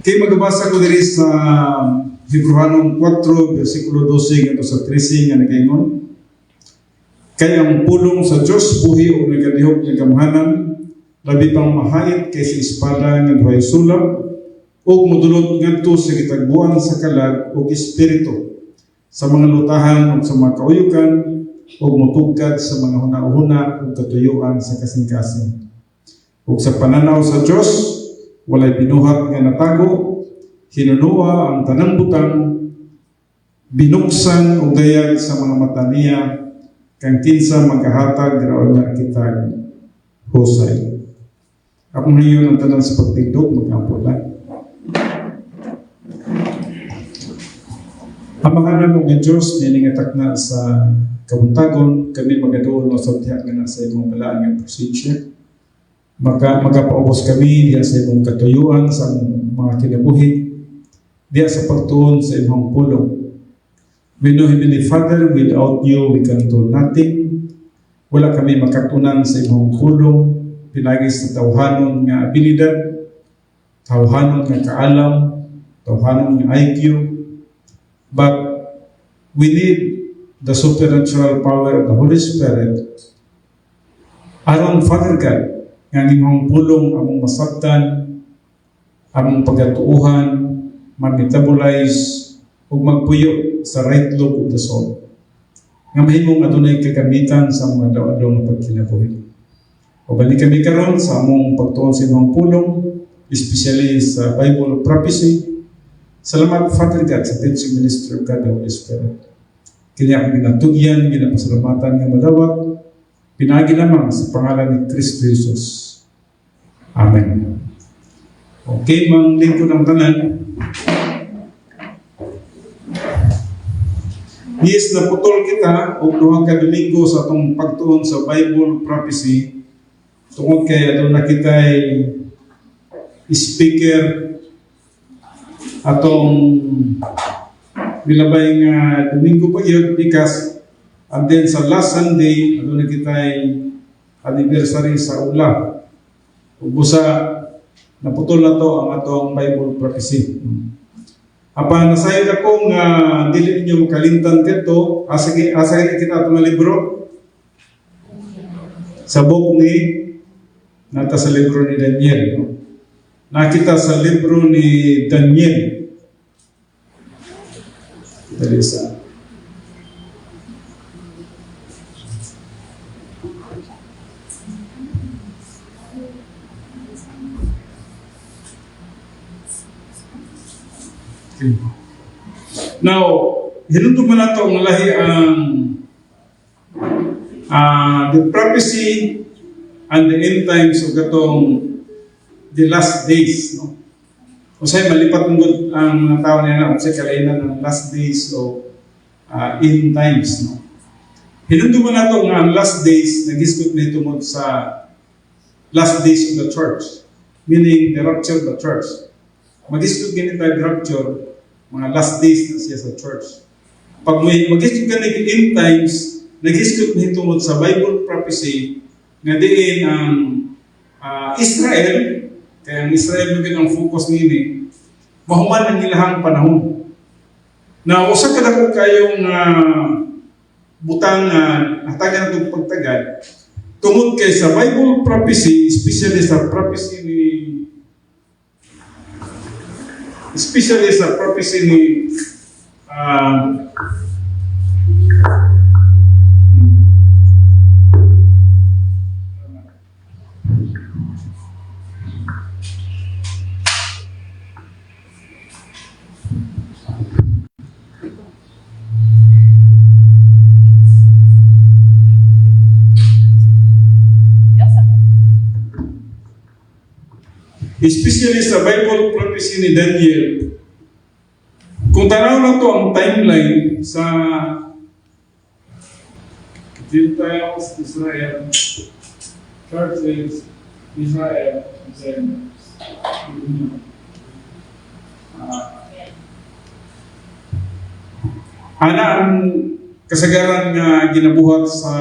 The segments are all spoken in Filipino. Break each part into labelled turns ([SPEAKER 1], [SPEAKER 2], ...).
[SPEAKER 1] Kay magabasa ko diri sa Hebrewanong 4, versikulo 12 ngadto sa 13 nga nagaingon, kay ang pulong sa Dios buhi o nagadihok nga gamhanan, labi pang mahait kaysa espada nga duhay sulab, ug modulot ngadto sa gitagbuan sa kalag ug espiritu, sa mga lutahan ug sa mga kauyukan, ug motugkad sa mga hunahuna ug katuyuan sa kasing-kasing. Ug sa pananaw sa Dios walay binuhat nga natago, hinunuwa ang tanang butang, binuksan o gayag sa mga mata niya, kang kinsa magkahatag raon nga kitag husay. Ako ngayon ang tanang sa pagtindog, mag-ampulan. Ang mga namong ng Diyos, niningatak na sa kabuntagon, kami magadoon o sa tiyak na sa imong balaan ng prosensya. Magapaubos kami diya sa imong katuyuan sa mga kinabuhi, diya sa pagtuon sa imong pulong. We know, Heavenly Father, without you we can do nothing. Wala kami makatunan sa imong pulong, pinagi sa tawhanon nga abilidad, tawhanon nga kaalam, tawhanon nga IQ. But we need the supernatural power of the Holy Spirit aron, Father God, nga imong pulong among masabtan, among pagatuuhan, mag-metabolize, ug magpuyo sa right lobe of the soul. Nga mahimong adunay kagamitan sa mga daw-adlaw nga pagkinabuhi. O balik kami karon sa among pagtuon sa imong pulong, especially sa Bible Prophecy. Salamat, Father God, sa teaching ministry of God, the Holy Spirit. Kini ang ginatugyan, ginapasalamatan nga madawat, pinagi lamang sa pangalan ni Kristo Jesus. Amen. Okay, mga lingkod ng tanan. Yes, naputol kita o duha ka domingo sa atong pagtuon sa Bible Prophecy tungod kay adto na kitay speaker atong milabay nga domingo pa yun, because and then sa last Sunday adto na kitay anniversary sa ula. Busa naputol na to ang atong Bible Prophecy. Apan nasayod ako nga dili ninyo makalimtan dito, asa kita itong libro sa book ni nata sa libro ni Daniel, no? Nakita sa libro ni Daniel. Dali sa now, hinunto man nato ang lahi ang the prophecy and the end times of gatong the last days, no? Usay malipat ngud ang mga tao nila usay kalainan ng last days o end times, no? Hinunto man nato nga ang last days nagisgot na tungod sa last days of the church, meaning the rapture of the church. Magisgot ganito ang rapture, mga last days na siya sa church. Pag may mag-isip ka ng end times, nag-isip na tungod sa Bible Prophecy nga diin ang Israel, kaya ang Israel maging ang focus nini, mahuman ang ilahang panahon. Na usa ka dako kayong butang hatagan itong pagtagad, tungod kay sa Bible Prophecy, especially sa prophecy ni especially sa Bible Prophecy ni Daniel, kung tanaw na to ang timeline sa Gentiles, Israel, churches, Israel, and ana ang kasagaran nga ginabuhat sa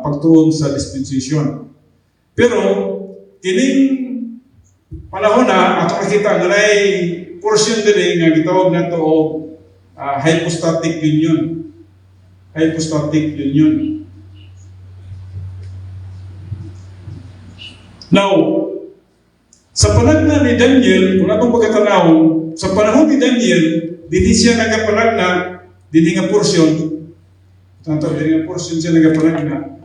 [SPEAKER 1] pagtuon sa dispensation. Pero kining panahon na ato nakita nga portion diri nga gitawag nato og hypostatic union. Hypostatic union. Now, sa panagna ni Daniel, kung atong pagkatanaw, sa panahon ni Daniel, dili siya nagapanagna, dili nga portion, tanto dili nga portion siya nagapanagna.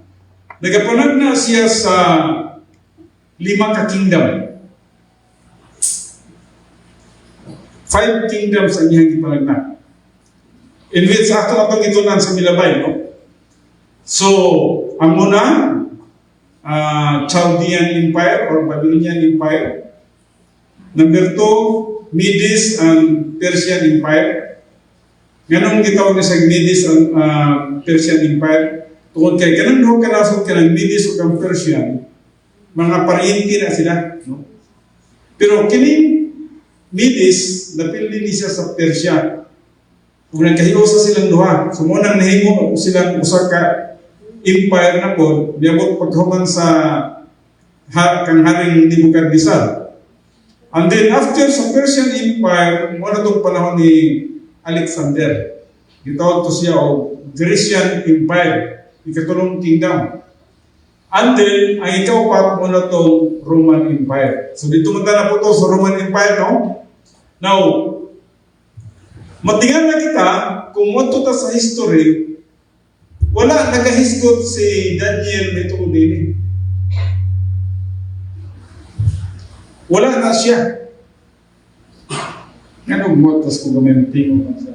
[SPEAKER 1] Nagapanagna siya sa 5 ka kingdom. 5 kingdoms ang iyang gipanagna. In which atong gitunan sa milabay, no? So, ang muna, Chaldean Empire or Babylonian Empire. Number 2, Medes and Persian Empire. Ganun gitawag na sa Medes and Persian Empire. Tungkol kay ganun ho kanasod ka ng Medes o ng Persian, mga pariinti na sila. No? Pero kining Medes, napili siya sa Persia. Kung nagkahiusa silang duha, so munang nahimo silang usa ka empire na po, biyabot paghuman sa kang haring Nebuchadnezzar. And then after sa Persian Empire, muna itong panahon ni Alexander. Gitawag to siya o Grecian Empire, ikatulong kingdom. And then, ang ikaw pa muna itong Roman Empire. So dito muna na po ito sa Roman Empire, no? Now, matingan na kita, kung mato ta sa history, wala nagahisgot si Daniel nito din. Wala na siya. Nga nung motos ko gamitin mo siya.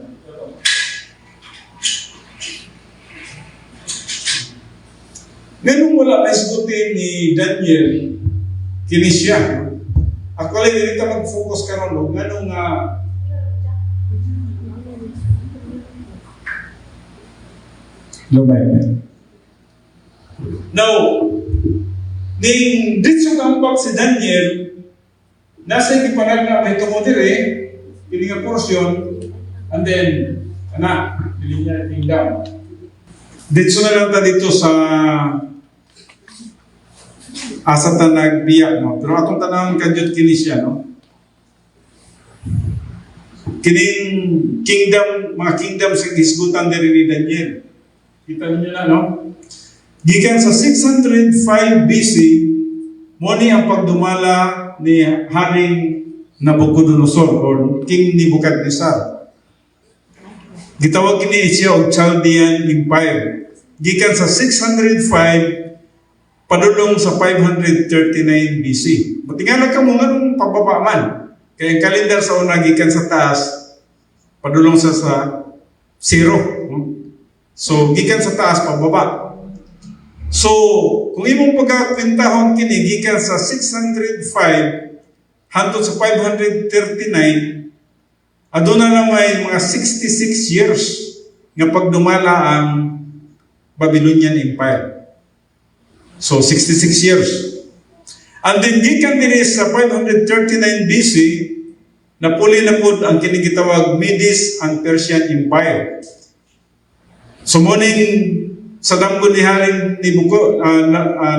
[SPEAKER 1] Ganun wala na isgutin ni Daniel kini siya. Actually, dito mag-focus ka ron. Ganun nga now, ning dito gambak si Daniel, nasa ikipanagna may tumodire, pili nga portion, and then, pili niya kingdom. Dito na lang ta dito sa asa ta nagbiyak, no? Pero atong tanang kadyot kini siya, no? Kining kingdom, mga kingdom sa gisgutan diri ni Daniel. Kita niyo na, no? Gikan sa 605 BC, muni ang pagdumala ni Haring Nabucodonosor or King Nebuchadnezzar. Gitawag kini siya og Chaldean Empire. Gikan sa 605 padulong sa 539 BC. Matingala ka mo nganong pababa man. Kaya ang kalendar sa una gikan sa taas padulong sa 0. So, gikan sa taas, pababa. So, kung imong pagkakwintahon kini, gikan sa 605 hangtod sa 539, aduna na may mga 66 years nga pagdumala ang Babylonian Empire. So, 66 years. And then, gikan din sa 539 BC, napuli na po ang kinigitawag Medes and Persian Empire. So, muning sa danggo ni Haring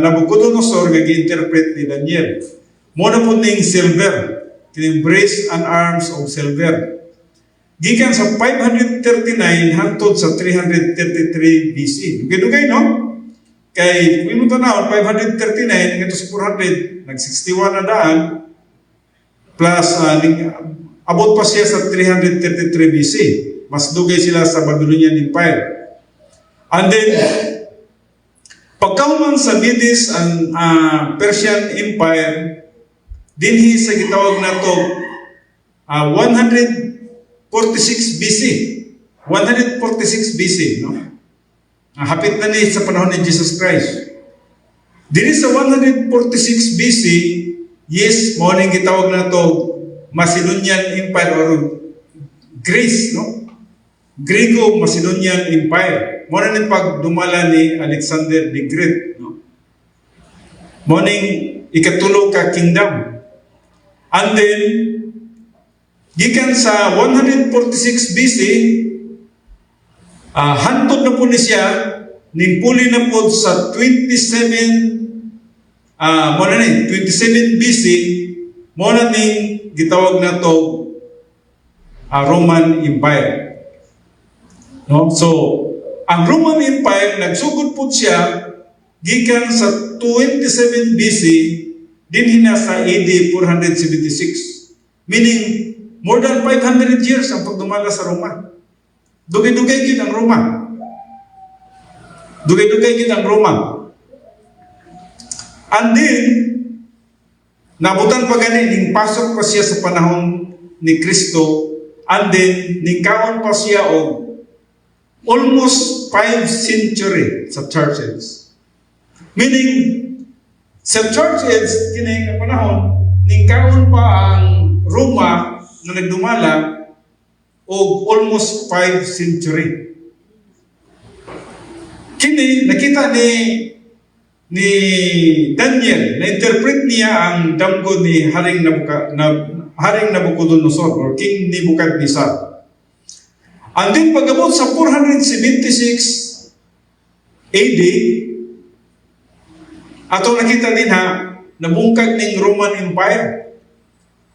[SPEAKER 1] Nabucodonosor nga gi-interpret ni Daniel. Muna po ning silver, kining brace and arms of silver. Gikan sa 539 hangtod sa 333 BC. Dugay-dugay, no? Kay, kung mo tanawon, 539, ito sa 400, nag-61 na daan, plus, abot pa siya sa 333 BC. Mas dugay sila sa Babylonian Empire. And then, pagkahuman sa Medes and Persian Empire, dinhi sa gitawag na to 146 BC. 146 BC, no? Hapit na ni sa panahon ni Jesus Christ. Dinhi sa 146 BC, yes, morning gitawag na to Macedonian Empire or Greece, no? Greco-Macedonian Empire. Muna ni pagdumala ni Alexander the Great, no? Morning ikatulo ka kingdom. And then, gikan sa 146 BC, hantod na po ni siya, nimpuli na po sa 27 BC, muna ning gitawag na to Roman Empire. No? So, ang Roman Empire, nagsugod po siya gikan sa 27 BC dinhi na sa AD 476. Meaning, more than 500 years ang pagdumala sa Roma. Dugay-dugay gid ang Roma. Dugay-dugay gid ang Roma. And then, nabutan pa gani, ning pasok pa siya sa panahon ni Kristo, and then, ningkaon pa siya og almost 5 century sa church age. Meaning, sa church age, kini nga panahon, ningkaon pa ang Roma na nagdumala og almost 5 century. Kini, nakita ni Daniel, na-interpret niya ang damgo ni Haring Nabucodonosor or King Nebuchadnezzar. And then pag-abot sa 476 AD, atong nakita din nabungkag ning Roman Empire.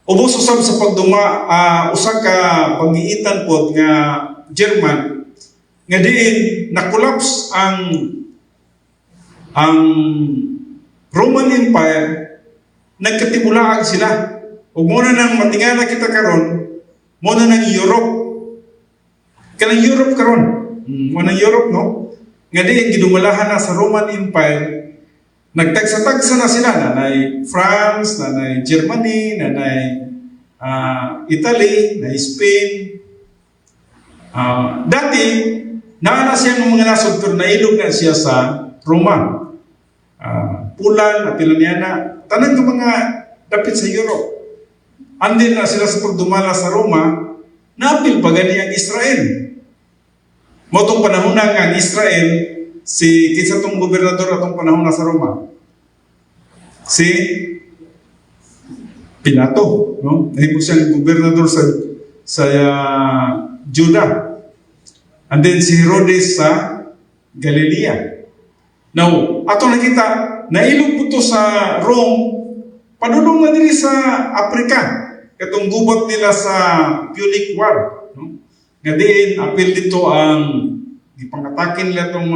[SPEAKER 1] Ubos usab sa pagduma, usa ka pag-iitan pod nga German, nga diin na-collapse ang Roman Empire, nagkatibulaag sila. Ug muna nang matingala kita karon, muna nang Europe. Kanang Europe karon, muna Europe, no? Nga diin gidumalahan na sa Roman Empire, nagtagsa-tagsa na sila, nanay France, nanay Germany, nanay Italy, nanay Spain. Dati, naana siya ng mga nasod, pero nailog na siya sa Roma. Pulan, Apilaniana, tanang ng mga dapit sa Europe. Andin na sila sa pagdumala sa Roma, naapil pa gani ang Israel. Motong panahon na nga ang Israel, si kinsa tong gobernador atong panahon na sa Roma? Si Pilato, no? Nahimo siyang gobernador sa Judah. And then si Herodes sa Galilea. Now, atong nakita, nailog po to sa Rome, padulong na diri sa Africa. Katong gubot nila sa Punic War. No? Nga diin, apil dito ang ipangatakin nila itong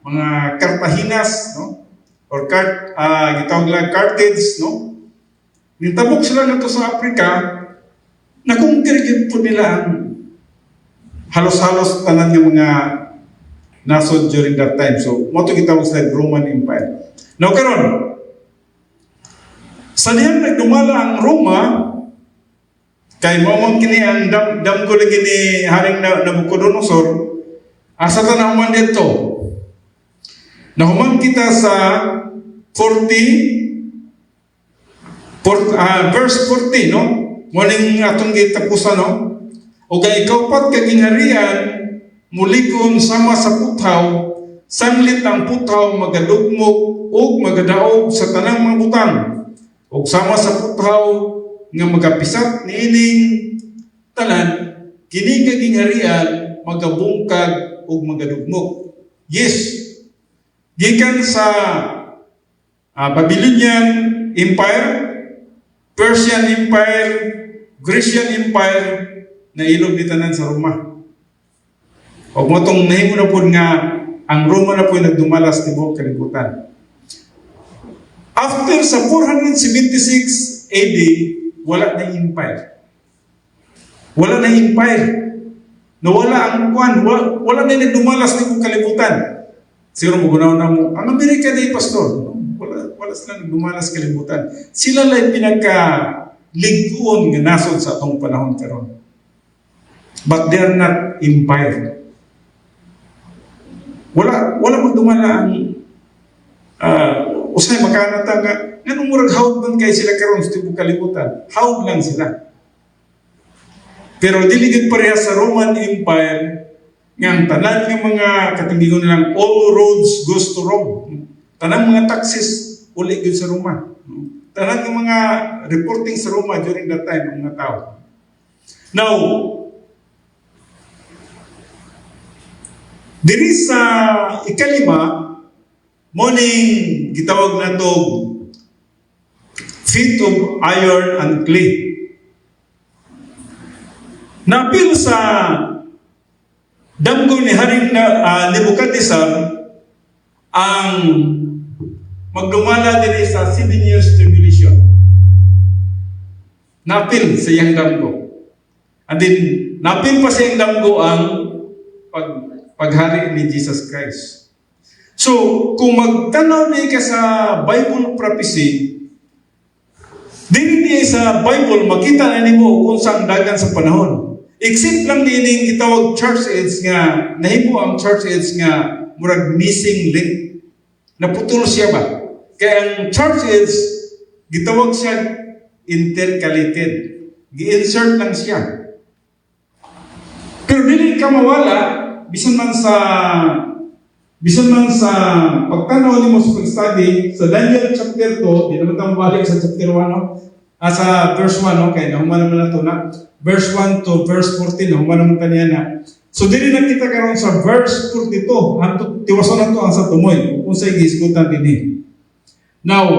[SPEAKER 1] mga Cartaginas, no? Or gitawag nila Carthage, no? Nitabok sila nito sa Africa, nakungkir po nila ang halos-halos tanan ng mga nasod during that time. So, mo ito gitawag sila Roman Empire. Now, karon, sa diyan nagdumala ang Roma, kay momong kini ang damgo lagi ni Haring Nabucodonosor, asa ta nahuman dito? Nahuman kita sa verse 40, no? Muling atong gitapusan, no? O kay ikaw pat kagingharian, mulikon sama sa puthaw, sanglit ang puthaw magadugmok ug magadaog sa tanang mga butang. Ug sama sa puthaw nga magapisat niining tanan, kini kagingharian magabungkag ug magadugmok. Yes, gikan sa Babylonian Empire, Persian Empire, Grecian Empire, na ilog ni tanan sa Roma. O mo tong nahimo na po nga ang Roma na po nagdumalas tibok kalibutan. After sa 476 AD, wala na empire. Wala na empire. Nawala ang kwan, wala na nagdumalas tibok kalibutan. Siguro magunaw na mo, ang Amerika na pastor, wala sila nagdumalas kalibutan. Sila lang pinagka-liguon nga nasod sa atong panahon karon. But they are not empire. Wala magdumala ang usay makanata nga nganong murag hawd man kay sila karon sa tibok kalibutan. Hawd lang sila. Pero dili gid pareha sa Roman Empire nga ang tanan nga mga katindigon nilang all roads goes to Rome. Tanang mga taxes uli gid sa Roma. Tanang nga mga reporting sa Roma during that time ng mga tao. Now, diri sa ikalima, morning gitawag na to feet of iron and clay. Napil sa damgo ni Haring Nebuchadnezzar ang magdumala din sa 7 years tribulation. Napil sa iyang damgo. And then, napil pa sa iyang damgo ang paghari ni Jesus Christ. So, kung magtanaw niya ka sa Bible prophecy, dili niya sa Bible, makita na nimo kung saan dagan sa panahon. Except lang din gitawag church age nga, nahimo ang church age nga, murag missing link. Naputol siya ba? Kaya ang church age, gitawag siya intercalated. Gi-insert lang siya. Pero dili ka mawala, bisan man sa pagtanaw nimo sa pag-study sa Daniel chapter 2, di naman tayo balik sa chapter 1, no? Sa verse 1, no? Kaya nahuman naman na ito na. Verse 1 to verse 14, nahuman naman tayo na. So, dili na kita karon sa verse 42, tiwason na ito ang sa tumoy, kung sa'y giskutan din. Now,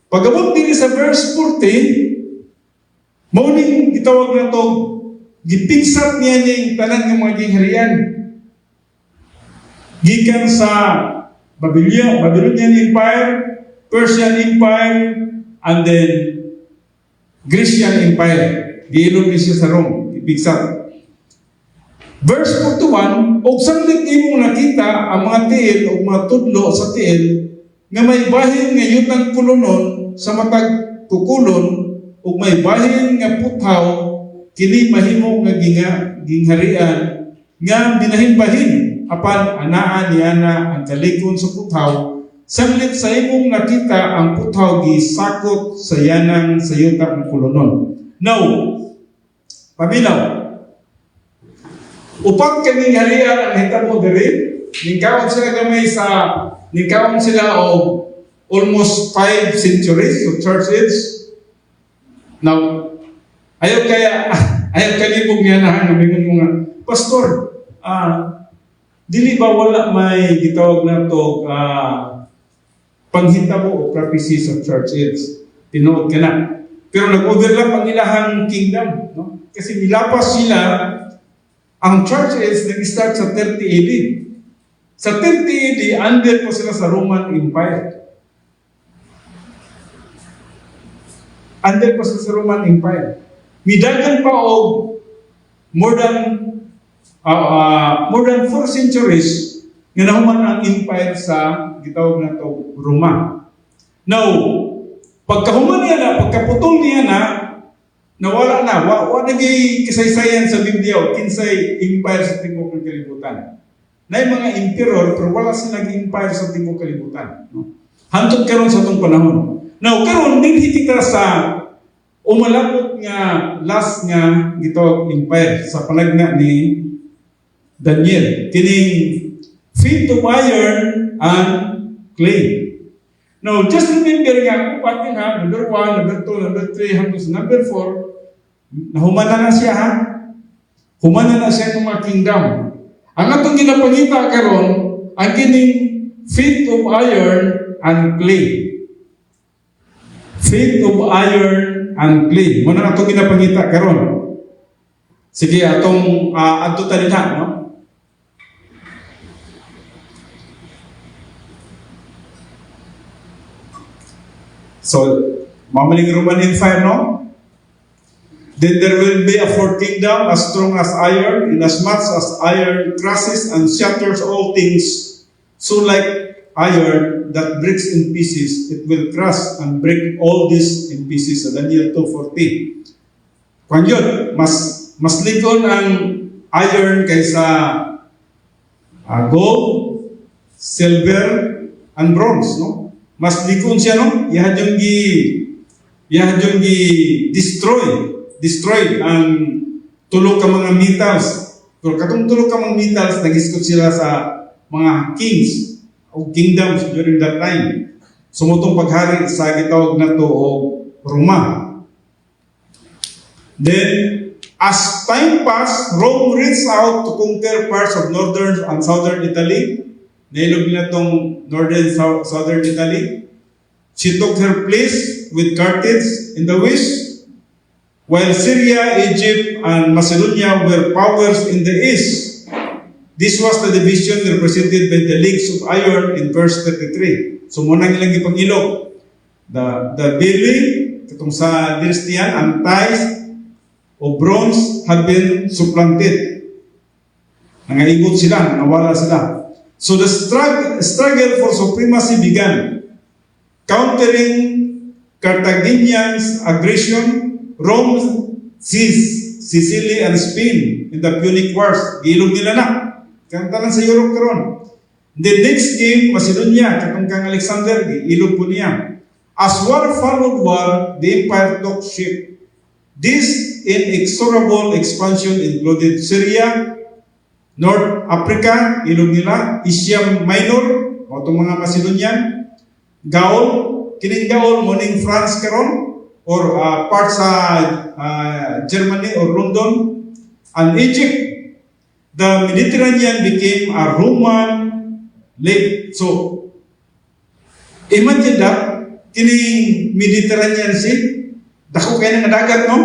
[SPEAKER 1] pag-abot din sa verse 40, mauning gitawag na ito, gipigsat niya ning tanan ng mga gingharian. Gikan sa Babylonian Empire, Persian Empire, and then Grecian Empire. Giilog niya siya sa Rome, gipigsat. Verse 41, og sanglit imong nakita ang mga tiil o mga tudlo sa tiil nga may bahin nga yutang kulonon sa matag kukulon ug may bahin nga puthaw kini mahimo nga gingharian nga binahin-bahin apan anaa niana ang kalikon sa puthaw. Sanglit sa imong nakita ang puthaw gisakot sa yanang sa yutang kulonon. Now, paminaw, upat kaming harian ang hitabo diri, ningkaon sila gamay ningkaon sila og almost 5 centuries of church age. Now, ayaw kanibog niya na mingon mo nga, Pastor, dili ba wala may gitawag na to panghitabo o prophecy sa church age? Tinuod ka na. Pero nag-overlap ang ilahang kingdom, no? Kasi milapas sila. Ang church age nag-start sa 30 AD. Sa 30 AD, under po sila sa Roman Empire. Under po sila sa Roman Empire. Midagan pa og more than 4 centuries nga nahuman ang empire sa gitawag na to Roma. Now, pagkahuman niya na, pagkaputol niya na, nawala na, wala naging kasaysayan sa Biblia o kinsay empire sa timbok ng kalibutan. Na yung mga emperor, pero wala silang empire sa timbok kalibutan. No? Hantod karon sa itong panahon. Now, karon din kita sa umalapot nga last nga gitawag empire sa palagna ni Daniel. Kining feet of iron and clay. Now, just remember nga, upat yun ha, number 1, number 2, number 3, hanggang sa number 4, nahumana na siya ha. Humana na siya ng mga kingdom. Ang atong ginapangita karon, ang kining feet of iron and clay. Feet of iron and clay. Muna atong ginapangita karon. Sige, atong adto tanin ha, no? So, mamaling Roman Empire, no? Then there will be a fourth kingdom as strong as iron, inasmuch as iron crushes and shatters all things. So like iron that breaks in pieces, it will crush and break all this in pieces. Sa Daniel 2:40. Kung yun, mas ligon ang iron kaysa gold, silver, and bronze, no? Mas likon siya, no? Ihadyong destroy ang tulog ka mga metals. Pero katong tulog ka mga metals, nag-iskot sila sa mga kings o kingdoms during that time. Sumutong paghari sa gitawag na to o Roma. Then, as time passed, Rome reached out to conquer parts of northern and southern Italy. Nailog nila itong northern southern Italy. She took her place with Carthage in the west. while Syria, Egypt, and Macedonia were powers in the east. This was the division represented by the links of iron in verse 33. So muna nilang ipangilog. The belly, katong sa Dynasty, ang ties o bronze had been supplanted. Nangaigot sila, nawala sila. So the struggle for supremacy began. Countering Carthaginians' aggression, Rome seized Sicily and Spain in the Punic Wars. Ilog nila na. Kantalan sa Europe karon. The next game, Macedonia, katong kang Alexander, ilog po niya. As war followed war, the empire took shape. This inexorable expansion included Syria, North Africa, ilog nila, Asia Minor, o itong mga Macedonian, Gaul, kining Gaul, morning France karon, or parts sa Germany or London, and Egypt. The Mediterranean became a Roman lake. So, imagine that, kining Mediterranean Sea, dako kayo ng dagat, no?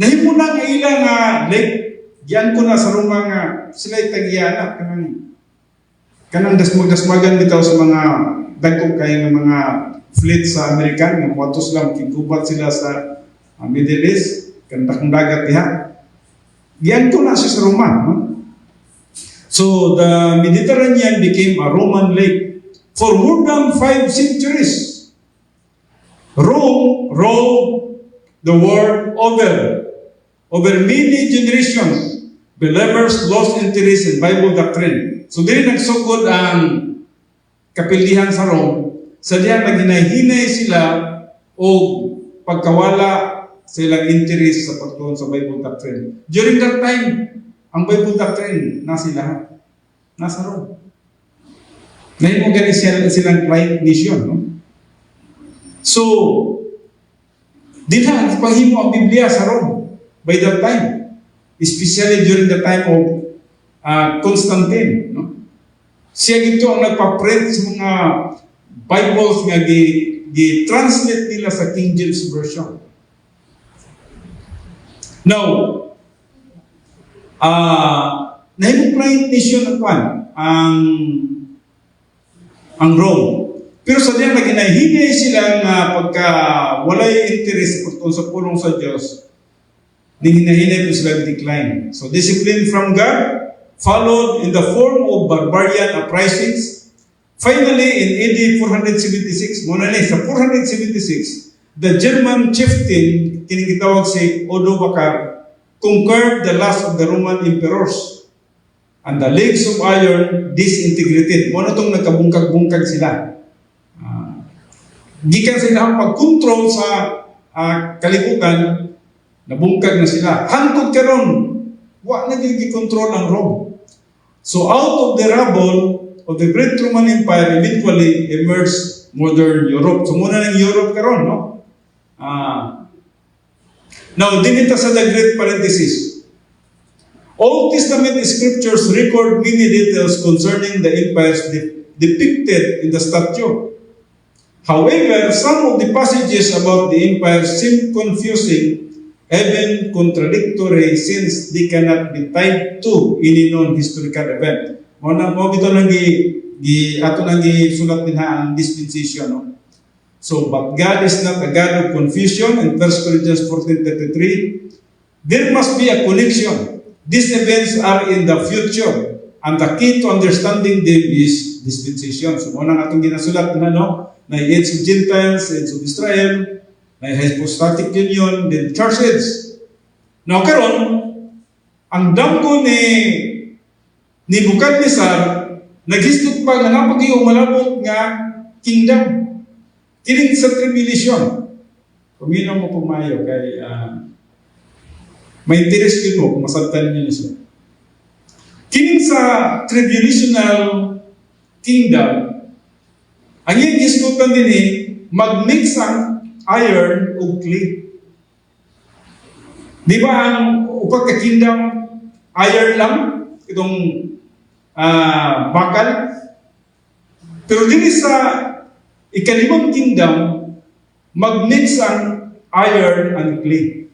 [SPEAKER 1] Nahimo na nga ilang lake. Diyan ko na sa Roma nga, sila itagiyana, kanang dasmag-dasmagan bitaw sa mga dagkong kayo ng mga fleet sa American, nga muatos lang, kigubat sila sa Middle East, kanang dagat diha. Diyan ko na siya sa Roma. No? So, the Mediterranean became a Roman lake for more than 5 centuries. Rome ruled the world over many generations. Believers lost interest in Bible doctrine. So, dili nagsugod ang kapildihan sa Rome, sadya naghinay-hinay sila o pagkawala sa ilang interest sa pagtuon sa Bible doctrine. During that time, ang Bible doctrine nasa Rome. Ngayon mo ganit silang client nation. No? So, dinhan, panghimo ang Biblia sa Rome by that time. Especially during the time of Constantine. No? Siya gito ang nagpa-print sa mga Bibles nga gi-translate nila sa King James Version. Now, nahimong client nation ang Rome. Pero sa diyan na ginahinay sila nga pagka walay interest sa pulong sa Diyos, hinahinay po sila decline. So discipline from God followed in the form of barbarian uprisings. Finally, in AD 476, muna ni, sa 476, the German chieftain, kinigitawag si Odovacar, conquered the last of the Roman emperors. And the legs of iron disintegrated. Muna itong nagkabungkag-bungkag sila. Gikan sa ilang pag-control sa kalibutan, nabungkag na sila. Hantod karon, wa na gi-control ang Rome. So out of the rubble of the great Roman Empire, eventually emerged modern Europe. So muna ng Europe karon, no? Now, dinita sa the great parenthesis. Old Testament scriptures record many details concerning the empires depicted in the statue. However, some of the passages about the empire seem confusing, even contradictory, since they cannot be tied to any known historical event. Mo bito nang ato nang sulat din ang dispensation, no? So, but God is not a God of confusion. In 1 Corinthians 14:33, there must be a connection. These events are in the future, and the key to understanding them is dispensation. So, mo nang atong ginasulat na, no? Na age of Gentiles, age of Israel, na hypostatic union, then church age. Now, karon, ang damgo ni Nebuchadnezzar, naghistot pa nga napag-iyong malabot nga kingdom. Kining sa tribulation. Kung yun mo pumayo, kay may interest yun mo, kung masabtan niyo siya. Kining sa tribulational kingdom, ang iyong giskutan din mag-mix ang iron o clay. Di ba ang upat ka kingdom, iron lang, itong bakal? Pero din sa ikalimang kingdom, mag-mix ang iron and clay.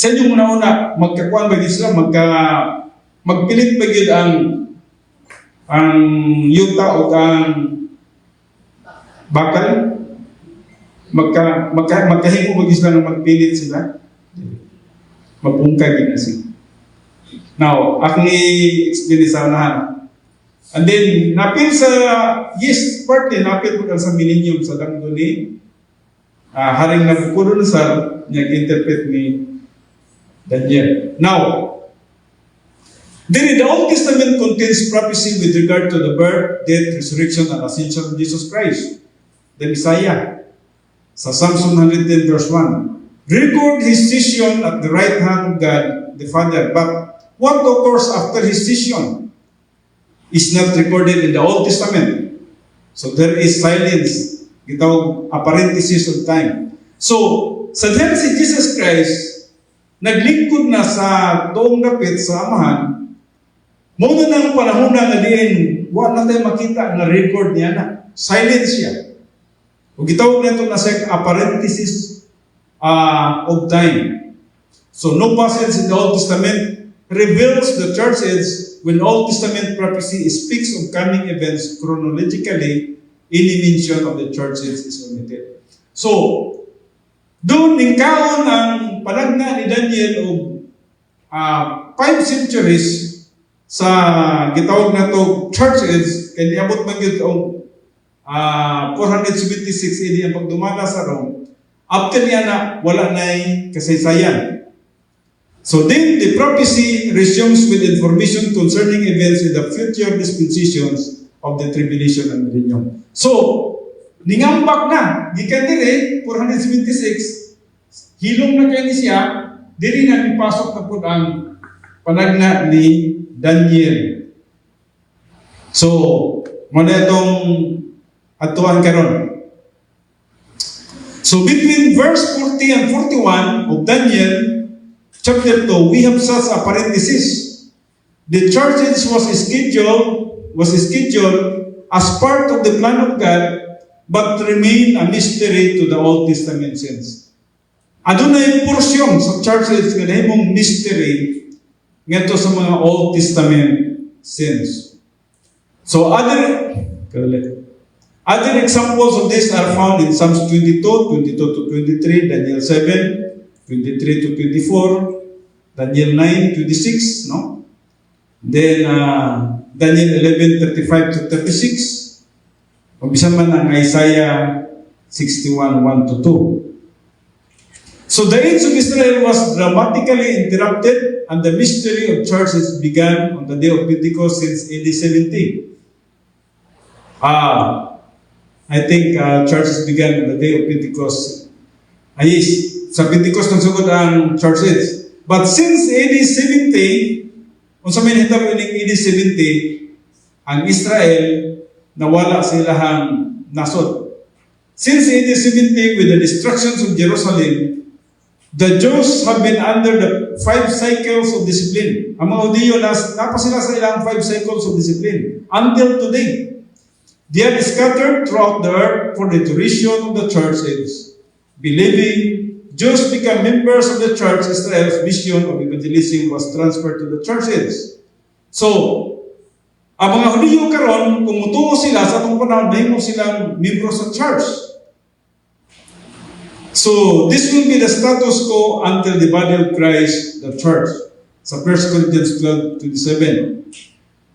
[SPEAKER 1] sa inyong una-una, magkakuan ba sila, magpilit ba yun ang yuta o ang bakal? Magkahimo ba sila na magpilit sila? Magungkag yun na sila. Now, akong i-explain sa unahan. And then, napil sa, yes, partly, napil po sa millennium sa dangdo ni Haring Nabucodonosor, nag-interpret ni Daniel. Now, then the Old Testament contains prophecy with regard to the birth, death, resurrection, and ascension of Jesus Christ, the Messiah. Sa Psalm 110 verse 1, record his session at the right hand of God, the Father. But what occurs after his session is not recorded in the Old Testament. So there is silence. Gitawag a parenthesis of time. So, sa diyan si Jesus Christ, naglingkod na sa doong dapit sa Amahan, muna ng panahon na diin, wala na tayo makita na record niya na. Silence siya. O gitawag na ito na sa a parenthesis of time. So, no passage in the Old Testament reveals the church age when Old Testament prophecy speaks of coming events chronologically. Any mention of the church age is omitted. So, doon ningkaon ang panagna ni Daniel of 5 centuries sa gitawag na to church age, kaya niabot man yun ang 476 AD ang pagdumala sa Rome. After niya na, wala na kasaysayan. So then, the prophecy resumes with information concerning events in the future dispensations of the tribulation and millennium. So, ningambak na, gikan dire, 476, hilong na kayo ni siya, diri na nipasok na po ang panagna ni Daniel. So, muna itong atuan karon. So, between verse 40 and 41 of Daniel, chapter 2, we have such a parenthesis. The church age was scheduled as part of the plan of God, but remain a mystery to the Old Testament saints. Adunay porsyon sa church age nga nahimong mystery ngadto sa mga Old Testament saints. So other examples of this are found in Psalms 22 to 23, Daniel 7, 23 to 24, Daniel 9, 26, no? Then, Daniel 11, 35 to 36, pagbisan man ang Isaiah 61, 1 to 2. So the age of Israel was dramatically interrupted and the mystery of churches began on the day of Pentecost since AD 70. I think churches began on the day of Pentecost. Yes, sa Pentecost nagsugod ang churches. But since AD 70, kung sa may hitabo ng AD 70, ang Israel nawala sa ilahang nasod. Since AD 70, with the destructions of Jerusalem, the Jews have been under the 5 cycles of discipline. Ang mga Hudiyo, napa sila sa ilang 5 cycles of discipline. Until today, they are scattered throughout the earth for the duration of the church age. Believing Jews become members of the church, Israel's mission of evangelism was transferred to the church age. So, ang mga Hudiyo karon, kung mutuo sila sa itong panahon, nahimo silang membro sa church. So, this will be the status quo until the body of Christ, the church. Sa 1 Corinthians 12:27.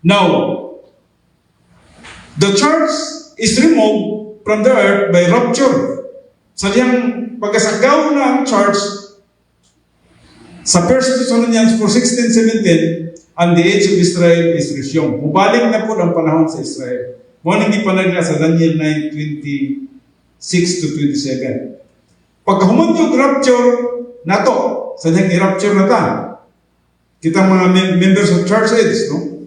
[SPEAKER 1] Now, the church is removed from the earth by rupture. Sa diyang pagkasagaw na ang church, sa 1 Thessalonians 4:16-17, and the age of Israel is resumed. Mubalik na po ang panahon sa Israel. Muna hindi panagla sa Daniel 9:26-27. Pagkahuman yung rapture na to, sa diyang i-rapture na ta, kita mga members of church age, no?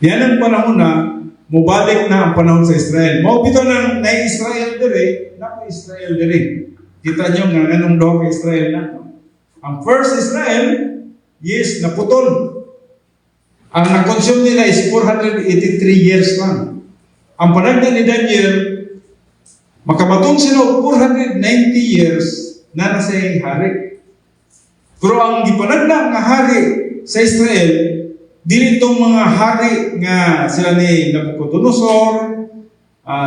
[SPEAKER 1] Yan ang panahon na, mubalik na ang panahon sa Israel. Maupito na Israel dire, Israel dire. Kita nyo nga ganong daw kay Israel na. No? Ang first Israel, yes, naputol. Ang na-consume nila is 483 years lang. Ang panagda ni Daniel, makabatong sila 490 years na nasa hari. Pero ang gipanagna nga hari sa Israel, dili itong mga hari nga sila ni Nabucodonosor,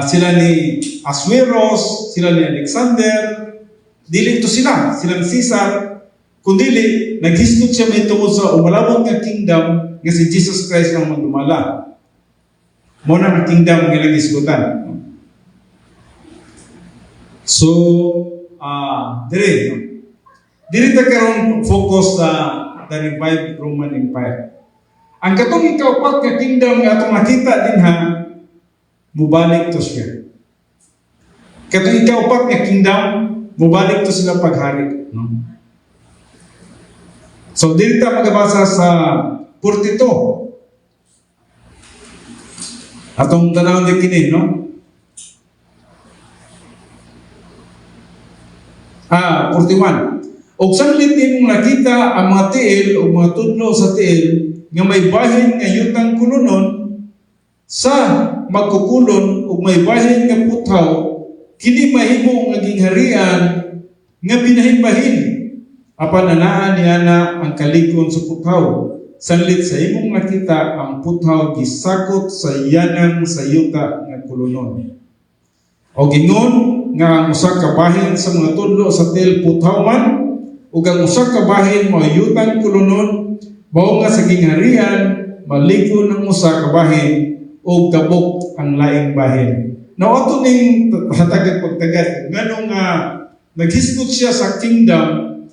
[SPEAKER 1] sila ni Asweros, sila ni Alexander, dili ito sila ni Caesar, kundili naghisgot siya may tungod sa umalabot nga kingdom nga si Jesus Christ ang magdumala. Muna ang kingdom nga naghisgotan. So, dili ta karon focus sa the revived Roman Empire. Ang katong ikaupat nga kingdom nga atong nakita din ha, mubalik to siya. Katong ikaupat nga kingdom, mubalik to sila paghari. No? So, dito magabasa sa 42. Atong tanawin din kini, no? 41. Og sanglit nimong nakita ang mga tiil o mga tudlo sa tiil nga may bahin nga yutang kulunon sa magkukulon ug may bahin nga puthaw kini mahimo nga gingharian nga binahin-bahin apan anaa niya na ang kalikon sa puthaw sanglit sa imong nakita ang puthaw gisakop sa yanang sa yuta nga kulunon o gingon nga ang usa ka bahin sa mga tudlo sa tiil puthaw man ug ang usa ka bahin mao yutang kulunon mao nga sa gingharian maliko ng usa ka bahin o kabok ang laing bahin. Now ato ning hatagad pagtagad nganong naghisgot siya sa kingdom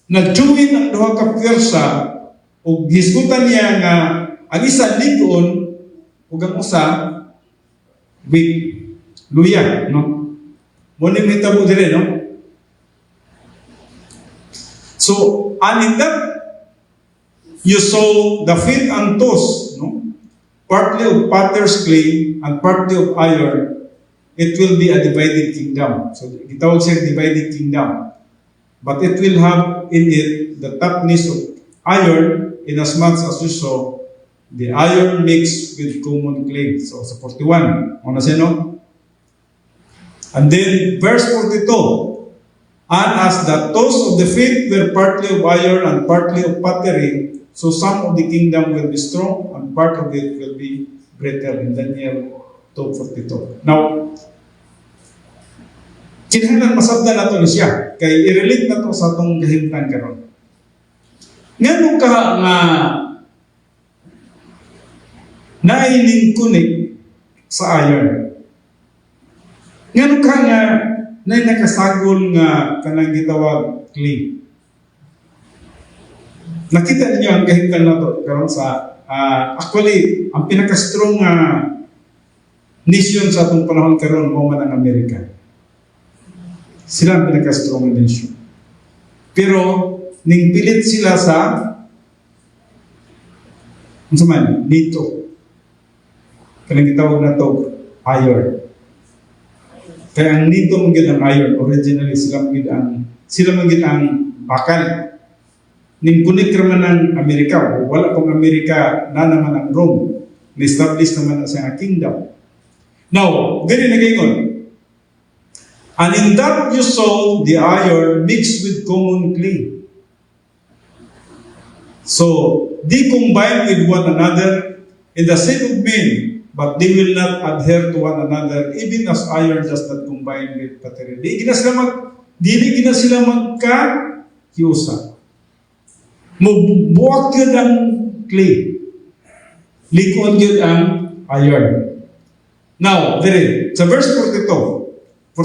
[SPEAKER 1] nagjuwin ang duha ka pwersa ug hisgutan niya nga ang isa ligon ug ang usa weak luya no. Mo ni mitabo dire no. So in that you saw the feet and toes, no? Partly of potter's clay and partly of iron. It will be a divided kingdom. So, gitawag siya divided kingdom. But it will have in it the toughness of iron in as much as you saw the iron mixed with common clay. So, sa 41. Ano siya, no? And then, verse 42. And as the toes of the feet were partly of iron and partly of pottery, so some of the kingdom will be strong and part of it will be greater in Daniel 2:42. Now, kinahanglan masabdan nato ni siya kay i-relate nato sa atong kahimtang karon. Ngano ka nga naining kunik sa iron? Ngano ka nga nay nakasagol nga kanang gitawag clay? Nakita niyo ang kahimtang nato karon sa actually ang pinaka-strong nation sa atong panahon karon mao man ang Amerika. Sila ang pinaka-strong nation. Pero ning pilit sila sa unsa man NATO. Kanang gitawag nato iron. Kaya ang NATO man gyud ang iron originally sila man gyud ang bakal. Ning kunik raman ng Amerika, wala pang Amerika na naman ang Rome. Na-establish naman sa kingdom. Now, gani na gayon. And in that you saw the iron mixed with common clay. So, they combine with one another in the same of men, but they will not adhere to one another, even as iron does not combine with pottery. Dili gina sila magka-hiusa. Mubuak yun ang clay. Likod yun ang iron. Now, dire, sa verse 43,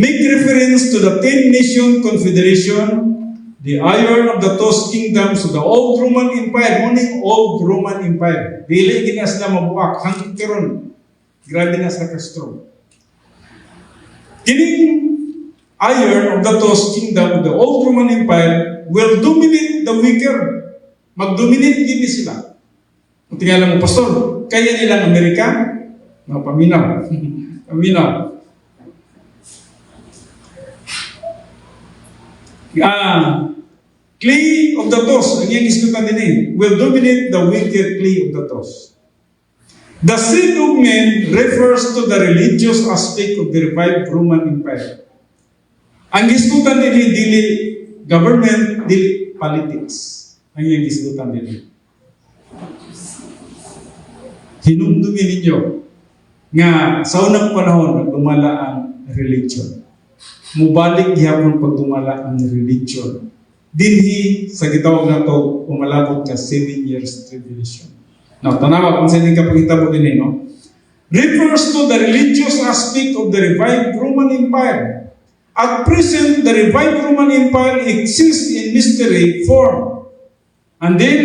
[SPEAKER 1] make reference to the 10-nation confederation, the iron of the toes kingdoms of the old Roman Empire, muning old Roman Empire. Dili gina sila mabuak, hanggang karon. Grabe na sa ka-strong. Kining iron of the toes kingdom of the old Roman Empire will dominate the weaker. Mag-dominate gini sila. Kung tingala mo, pastor, kaya nilang Amerika? Paminaw. Paminaw. Clay of the toes, ang iyang iskutan din will dominate the weaker clay of the toes. The seed of men refers to the religious aspect of the revived Roman Empire. Ang gisgutan dili government, dili politics. Ang iyang gisgutan dili. Hinumdumi ninyo nga sa unang panahon nagdumala ang religion. Mubalik gihapon pagdumala ang religion. Dinhi sa gitawag nato umalabot ka 7 years tribulation. Now, tanawa kung sa inyong kapagitabo din no? Refers to the religious aspect of the revived Roman Empire. At present, the revived Roman Empire exists in mystery form. And then,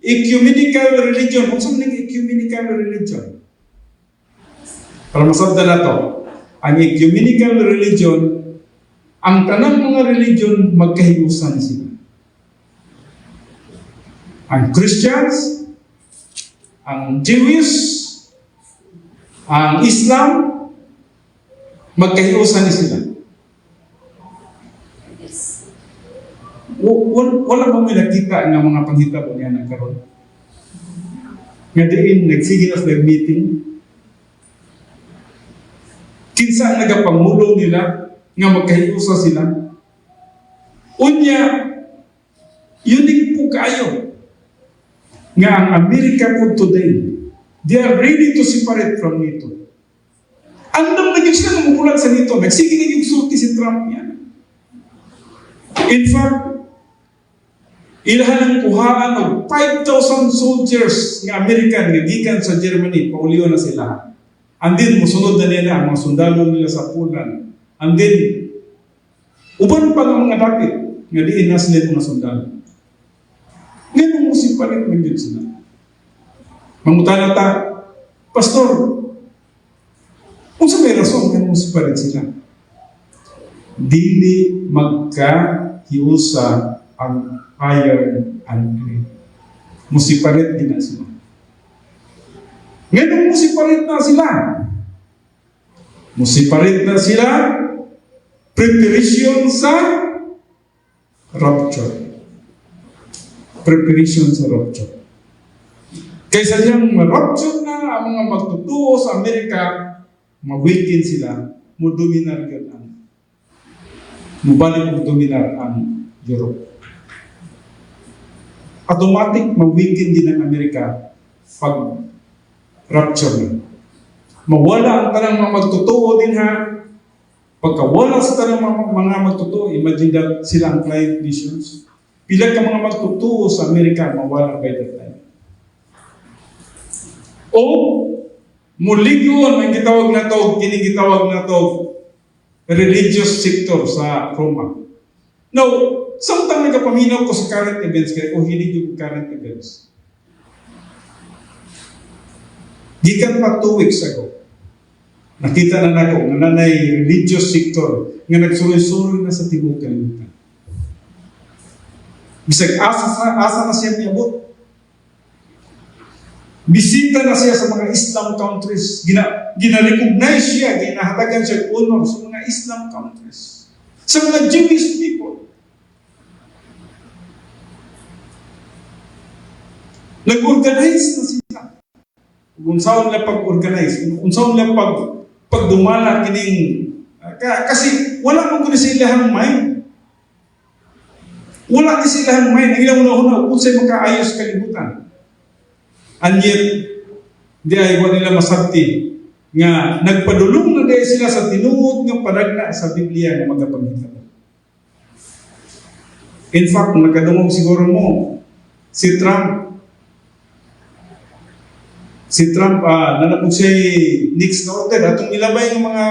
[SPEAKER 1] ecumenical religion. Kung saan yung ecumenical religion? Para masabda na to, ang ecumenical religion, ang tanang mga religion, magkahiusan sila. Ang Christians, ang Jewish, ang Islam, magkahiusan sila. Wala ba may nakita ng mga panghitabo niya nagkaroon? Nga diin, nagsige na sa meeting. Kinsa ang nagapangulo nila nga magkahiusa sila. Unya, unique po kayo nga ang Amerika po today, they are ready to separate from NATO. Andam na gis na mamukulat sa NATO. Nagsige na yung sulti si Trump yan. In fact, ilahan ang kuhaan ng 5,000 soldiers ng American nga gikan sa Germany, pauliw na sila. And then, musunod na nila ang mga sundalo nila sa Poland. And then, uban pa ng mga dapit nga diin na sila mga sundalo. Ngayon mo si palit mo yun sila. Mangutana ta, Pastor, kung sa may rason, ngayon mo si palit sila. Dili magkahiusa ang iron and clay. Musiparit din na sila. Ngayon musiparit na sila. Musiparit na sila. Preparation sa rapture. Preparation sa rapture. Kaysa niyang ma-rapture na ang mga magtutuo sa Amerika, ma-weaken sila, mudominar yun ang mubalik mudominar ang Europe. Automatic ma-weaken din ang Amerika pag rapture na. Mawala ang tanang mga magtutuo din ha. Pagkawala sa tanang mga magtutuo, imagine that sila ang client nations. Pila ka mga magtutuo sa Amerika, mawala by that time. O, muligon ang gitawag na to, kinigitawag na to, religious sector sa Roma. Now, samtang nagapaminaw ko sa current events, kaya ko hilig yung current events. Gikan pa 2 weeks ago, nakita na nako nga nanay religious sector nga nagsuloy-suloy na sa tibok kalibutan. Bisag asa na siya niabot. Bisita na siya sa mga Islam countries. Gina-recognize siya, ginahatagan siya honor sa mga Islam countries. Sa mga Jewish people. Nag-organize na sila. Unsaon nila pag-organize, unsaon nila pagdumala kining kasi wala mo kuno silahang mind. Wala ni silahang mind. Ang ilang una-una unsay makaayos kalibutan. And yet, di ay wala nila masabti nga nagpadulong na dahil sila sa tinuod ng panagna sa Biblia ng mga panghitabo. In fact, nakadungog siguro mo si Trump nanapog siya next na order. Atong nilabay ng mga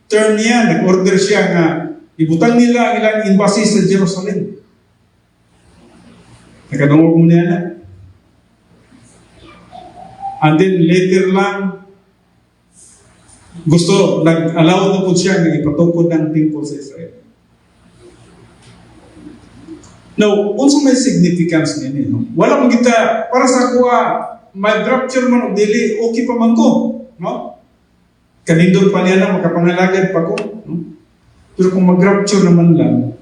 [SPEAKER 1] term niya, nag-order siya nga ibutang nila ang ilang embassy sa Jerusalem. Nakadungog mo niya na. And then later lang, nag-allow na po siya na ipatukod ng temple sa Israel. Now, unsa may significance niya no? Wala mong kita, para sa kuha, may rapture man o dili, okay pa man ko. No? Kanindot pa niya na, makapangalagad pa ko. No? Pero kung mag-rapture naman lang,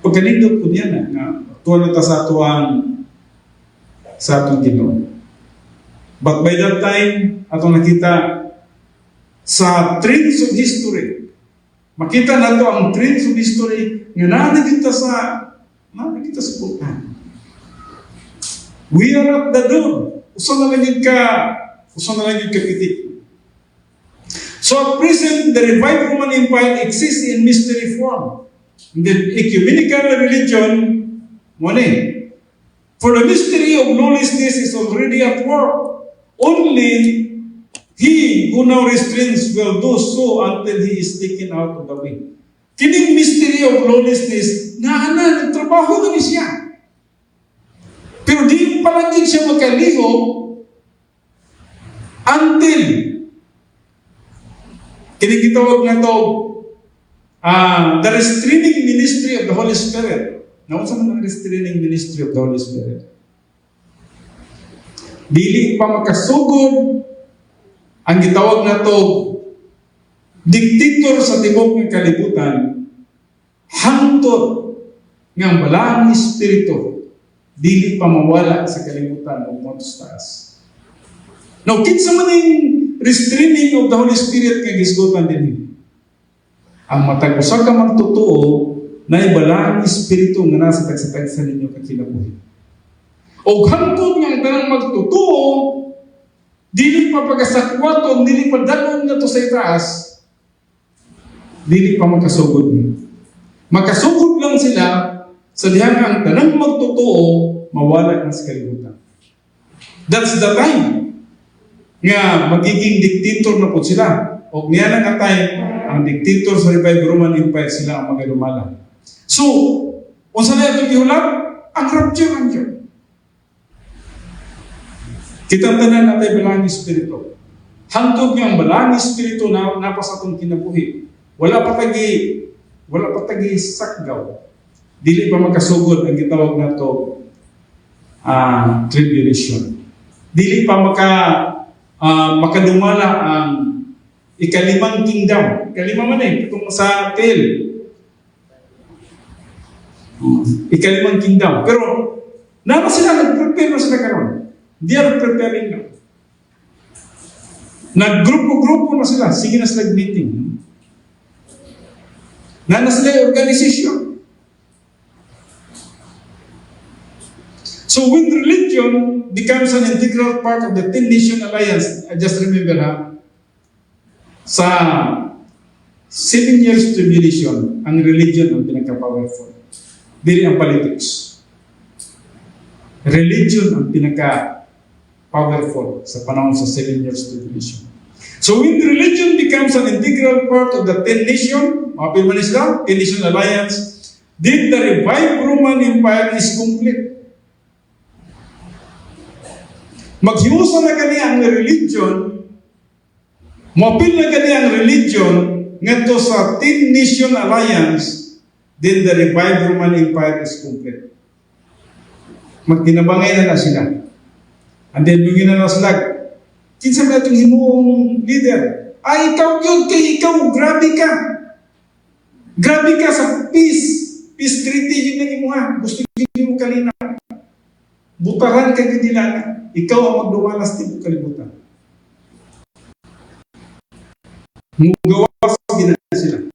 [SPEAKER 1] pag kanindot po niya na, nga tuwa na ta sa atong Ginoo. But by that time, atong nakita sa trends of history, Makita na to ang trends of history nga nakita sa pulkan. We are at the door. Usa na lang yun ka pitik. So at present, the revived Roman Empire exists in mystery form. The ecumenical religion, for the mystery of lawlessness is already at work. Only he who now restrains will do so until he is taken out of the way. Kining mystery of lawlessness, nagtrabaho na siya. Pero di palagi siya makalihok until kinigitawag na to the restraining ministry of the Holy Spirit. Naon sa mga restraining ministry of the Holy Spirit? Dili pa makasugod ang gitawag na to diktator sa tibok ng kalibutan, hangtod ng balang espiritu, dili pa mawala sa kalibutan o motos taas. Now, kinsa man yung restraining of the Holy Spirit kay gisgutan din. Ang matag usa ka magtotoo na balang espiritu nga nasa tagsa-tagsa ninyo kakinabuhi. O hangtod nga ang tanang magtotoo, dili pa pagkasakwaton, dili pa dalon na to sa itaas, dili pa makasugod niyo. Makasugod lang sila sa dihang ang tanang magtotoo, mawala na sa kalibutan. That's the time nga magiging dictator na po sila. O niya na nga time, ang dictator sa revived Roman Empire sila ang magalumala. So, unsa na ito gihulap? Ang rapture ang Diyo. Kitang tanan natin balang espiritu. Hantod niya ang balang espiritu na napas atong kinabuhi. Wala pa tagi sakgaw. Dili pa makasugod ang gitawag na to tribulation. Dili pa makadumala ang ikalimang kingdom. Ikalima man itong sa tail. Ikalimang kingdom. Pero naman sila nag-prepare na sila karon. They are preparing now. Naggrupo-grupo na sila. Sige na sila meeting. Na sila organization. So when religion becomes an integral part of the 10-nation alliance, I just remember sa 7 years tribulation, ang religion ang pinaka-powerful. Dili ang politics. Religion ang pinaka-powerful sa panahon sa 7 years tribulation. So when religion becomes an integral part of the 10-nation, mga Islam, 10-nation alliance, then the revived Roman Empire is complete. Maghiusa na kani ang religion, mapil na kani ang religion ngadto sa 10-nation alliance, then the revived Roman Empire is complete. Magtinabangay na sila. And then bigyan na sila, kinsa man itong himuong leader? Ay, ikaw yun, kay ikaw, grabe ka. Grabe ka sa peace treaty, yun ang imuha. Gusto yun mo kalina. Butaran ka ganila. Ikaw ang magdumalas tibok kalibutan. Mugawas ginana sila.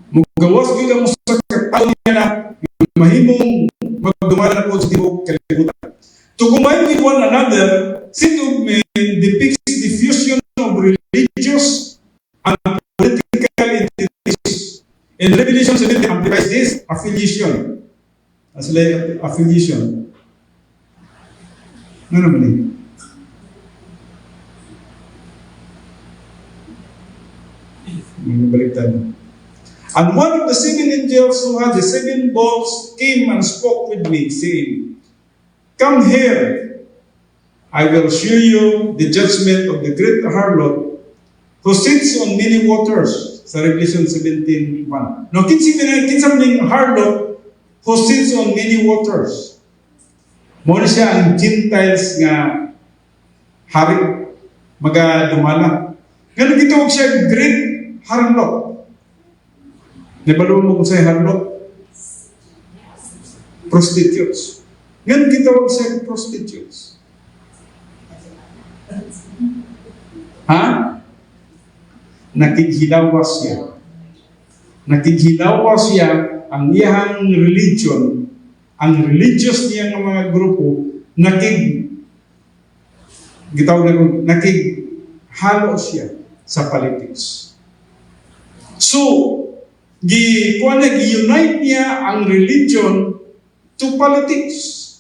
[SPEAKER 1] Mugawas ginana mo sa katao niya na mahimong magdumala na po sa tibok kalibutan. To combine with one another, St. Ugmen depicts the fusion of religious and political entities. In Revelation 17 amplifies this affiliation. As like affiliation. Ano naman eh? Baliktad. And one of the 7 angels who had the 7 bowls came and spoke with me, saying, "Come here, I will show you the judgment of the great harlot who sits on many waters." Sa Revelation 17:1. Now, kinsa man yung harlot who sits on many waters. Muna siya ang Gentiles nga hari, magadumala. Ganun gitawag siya great harlot. Nabaluan mo kung sa'yo harlot? Prostitutes. Ganun gitawag siya prostitutes. Ha? Nakikhilawas siya. Nakighilawa siya ang iyang religion, ang religious niya ng mga grupo, nakighalo siya sa politics. So, gi-unite niya ang religion to politics.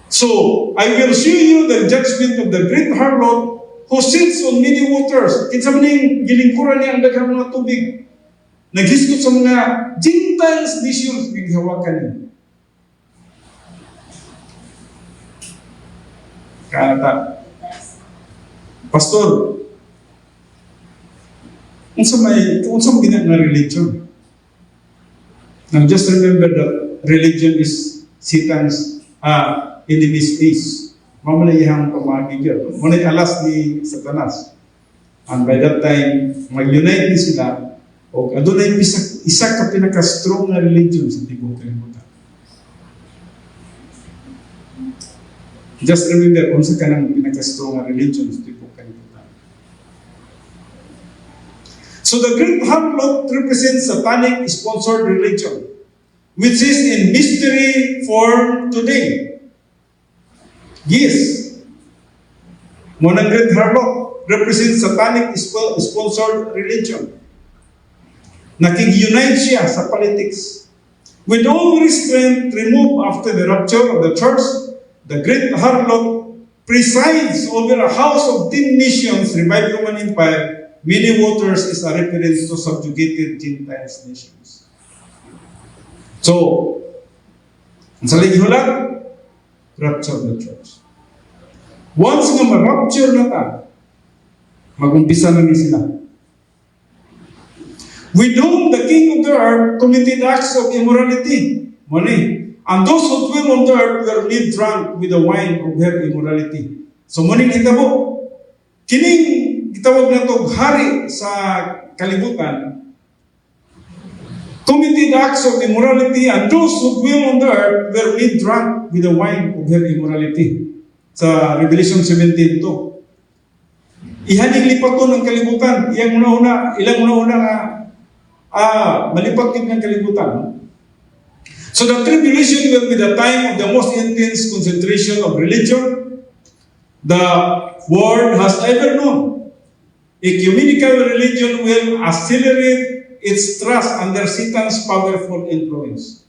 [SPEAKER 1] So, I will show you the judgment of the great harlot who sits on many waters. Kinsa man ning gilingkuran niya ang daghang mga tubig. Naghisgot sa mga Gentiles nations nga gihawakan niya. Kanata, Pastor, unsa mo gina nga religion? Now just remember that religion is Satan's enemy's face. Mao man iyang pamagigil. Mo na alas ni Satanas. And by that time, mag-unite ni sila o adunay isa ka pinaka-strong na religion sa tibok kalibutan. Just remember, unsa ka nang pinaka-strong na religion sa tibok kalibutan. So the great harlot represents satanic sponsored religion, which is in mystery form today. Yes, Monang great harlot represents satanic sponsored religion. Nakig-unite siya sa politics. With all restraint removed after the rupture of the church, the great harlot presides over a house of 10 nations, revived Roman Empire. Many waters is a reference to subjugated Gentile nations. So, ang saling hulat, rupture of the church. Once nga ma-rupture na ta, mag-umpisa na ni sila. With whom the king of the earth committed acts of immorality. Money. And those who dwell on the earth were made drunk with the wine of her immorality. So muni kita po, kining gitawag na to hari sa kalibutan, committed acts of immorality, and those who dwell on the earth were made drunk with the wine of her immorality. Sa Revelation 17 to. Ihaning lipaton ng kalibutan. Ilang una-una nga malipat ng kalibutan. So the tribulation will be the time of the most intense concentration of religion the world has ever known. Ecumenical religion will accelerate its thrust under Satan's powerful influence.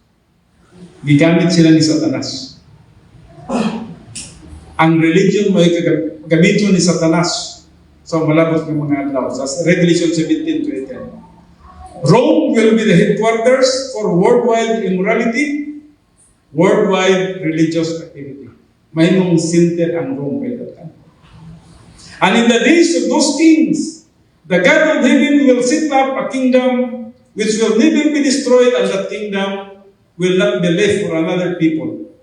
[SPEAKER 1] Gigamit sila ni Satanas. Ang religion mo ay gamitin ni Satanas sa malabot ng mga adlaw. Sa Revelation 17:10. Rome will be the headquarters for worldwide immorality, worldwide religious activity. May mong center ang Rome by that time. And in the days of those kings, the God of heaven will set up a kingdom which will never be destroyed, and that kingdom will not be left for another people.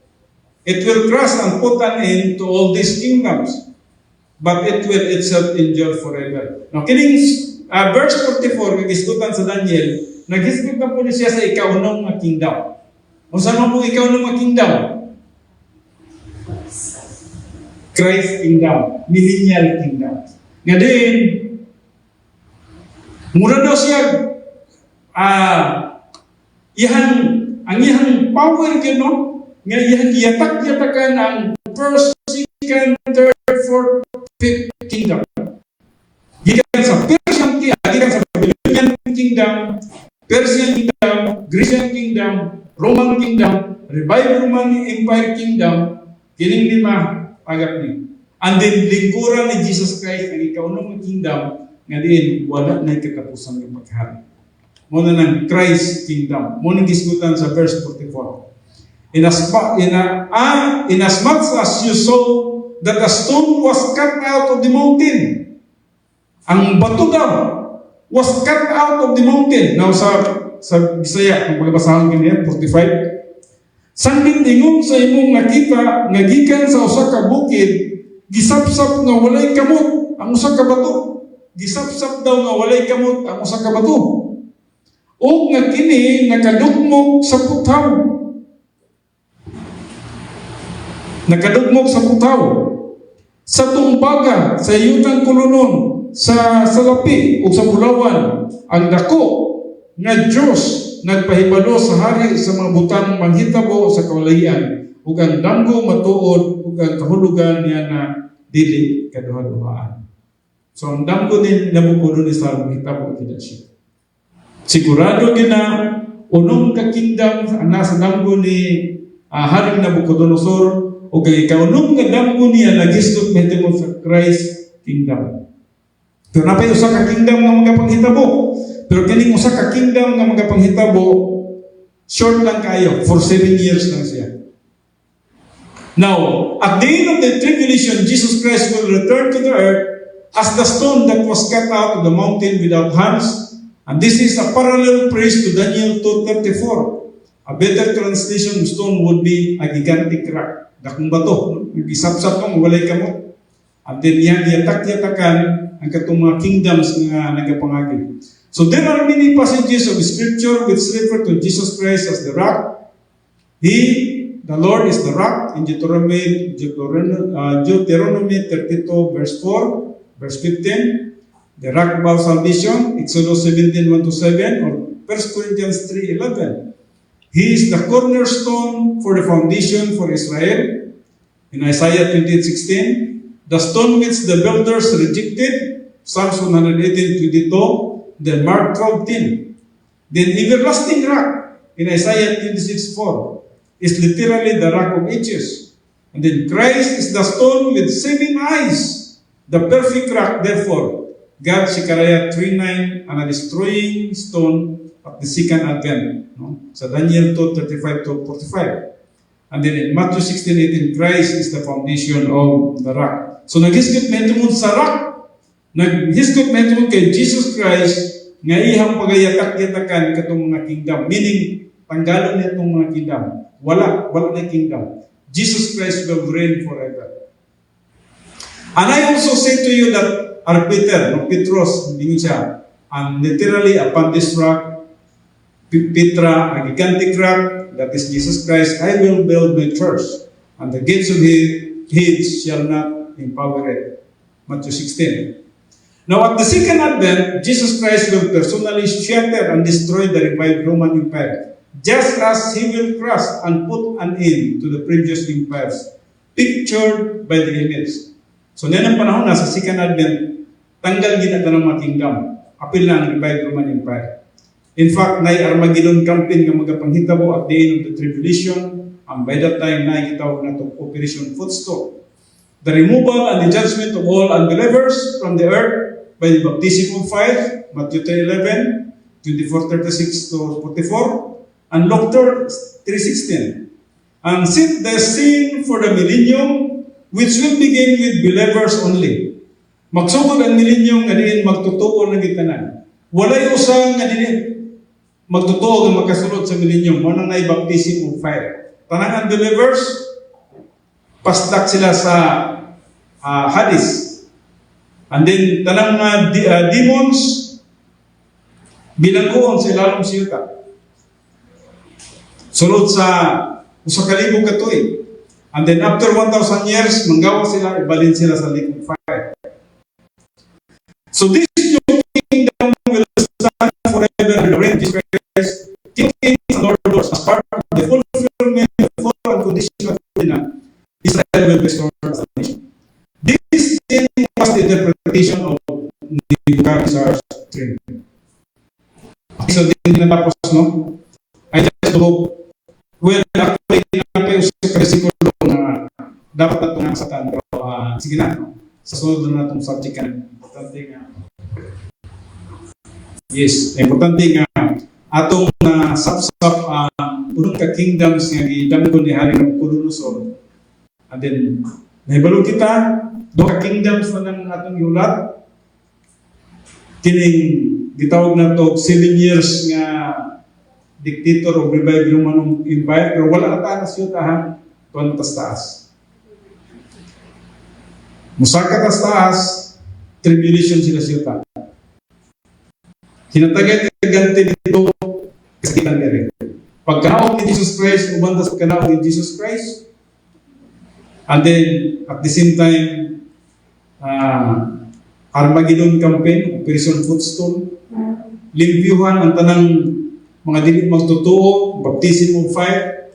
[SPEAKER 1] It will crush and put an end to all these kingdoms, but it will itself endure forever. Now, kining verse 44, nagisgutan sa Daniel, nagisgutan po siya sa ikaunong nga kingdom. O saan mo po ikaunong nga kingdom? Christ kingdom, millennial kingdom. Nga din, mura daw siya, ang iyang power gano, nga yatak-yatakan ang first, second, third, fourth, fifth kingdom. Gikan sa Persian kingdom, gikan sa Babylonian kingdom, Persian kingdom, Grecian kingdom, Roman kingdom, Revived Roman Empire kingdom, kining lima agap ni. And then lingkuran ni Jesus Christ ang ikaunong kingdom nga diin wala na katapusan ng paghari. Muna ng Christ kingdom. Muna gisgutan sa verse 44. Inasmuch as you saw that a stone was cut out of the mountain. Ang bato daw was cut out of the mountain. Now sa Bisaya, kung pagbasahan ganyan, 45. Sangin ingon sa imong nakita, nga gikan sa usa ka bukid, gisapsap nga walay kamot ang usa ka bato. Gisapsap daw nga walay kamot ang usa ka bato. O nga kini nakadugmok sa putaw. Nakadugmok sa putaw. Sa tumbaga, sa yutang kulunon, sa salapi o sa bulawan, ang dako nga Diyos nagpahibalo sa hari sa mga butang manghitabo sa kawalayan ug ang damgo matuod ug ang kahulugan niya na dili kaduha-duhaan. So ang damgo ni Nabucodonosor manghitabo gid siya. Sigurado gid na unong ka kingdom nasa damgo ni Haring Nabucodonosor ug ikaunong nga damgo niya nagistot mahitabo sa Christ kingdom. So napay usa ka kingdom nga mga panghitabo. Pero kining usa ka kingdom nga mga panghitabo short lang kayo for 7 years lang siya. Now, at the end of the tribulation, Jesus Christ will return to the earth as the stone that was cut out of the mountain without hands. And this is a parallel praise to Daniel 2:34. A better translation of stone would be a gigantic rock. Dakong bato, gisapsap kang walay kamot. At then yan yatak-yatakan ang katong mga kingdoms nga nagapangagi. So there are many passages of scripture which refer to Jesus Christ as the rock. The Lord is the rock in Deuteronomy 32 verse 4, verse 15. The rock of our salvation, Exodus 17:1-7, or 1 Corinthians 3:11. He is the cornerstone for the foundation for Israel. In Isaiah 28:16, the stone which the builders rejected, Psalms 118:22, then Mark 12:10. Then everlasting rock in Isaiah 26:4 is literally the rock of ages. And then Christ is the stone with 7 eyes, the perfect rock. Therefore, God, Zechariah 3:9, and a destroying stone at the second advent. No? So Daniel 2:35-45. And then in Matthew 16:18, Christ is the foundation of the rock. So naghisgot metungod sa rock. Naghisgot metungod kay Jesus Christ nga ihang pagayatak-yatakan katong mga kingdom. Meaning, tanggalon niya itong mga kingdom. Wala na kingdom. Jesus Christ will reign forever. And I also say to you that our Peter, Petros, hindi siya, and literally upon this rock, Petra, a gigantic rock, that is Jesus Christ, I will build my church, and the gates of Hades shall not empower it. Matthew 16. Now at the second advent, Jesus Christ will personally shatter and destroy the revived Roman Empire, just as He will crush and put an end to the previous empires, pictured by the image. So niyan ang panahon na sa second advent, tanggal ginata ng mga kingdom, apil na ang revived Roman Empire. In fact, na Armageddon campaign nga magapanghitabo at the end of the tribulation, and by that time na gitawag na itong Operation Footstool. The removal and the judgment of all unbelievers from the earth by the baptism of fire, Matthew 10:11, 24:36-44, and Luke 3:16. And set the scene for the millennium, which will begin with believers only. Magsugod ang millennium nga diin magtutuo ng gitanan. Walay usa nga diin magtutuo nga makasulod sa millennium, mo nang baptism of fire. Tanang unbelievers, pastak sila sa Hades. And then, tanang demons, bilanggoon sa ilalong siyuta. Sulod sa usakalibog katuig. And then, after 1,000 years, manggawa sila, ibalin sila sa lake of fire. So, this new kingdom will stand forever in the reign of Jesus Christ, King of Kings and Lord of Lords, as part of the fulfillment of the full unconditional covenant. Israel will be restored as a nation. This was the interpretation of Nebuchadnezzar's dream. So, hindi na tapos, no? I just hope, well, actually, napayos sa resikulo na dapat na itong nasatan. Pero, sige na, no? Sa sunod na itong subject ka, importante nga. Yes, importante nga, atong sapsap unong ka kingdoms nga gidamgo ni Haring Nabucodonosor. And then, nahibalo kita, doon ka kingdoms na ng atong iulat. Kining gitawag na to 7 years nga dictator o revived Roman Empire, pero wala ka taas yun tahan, tuwan taas. Musaka taas, tribulation sila siyota. Hinatagay-taganti dito, kasakitan na rin. Pagkanaog ni Jesus Christ, umandas pagkanaog ni Jesus Christ, and then, at the same time, Armageddon campaign, Operation Footstool, limpyuhan ang tanang mga dili magtotoo, baptism of fire.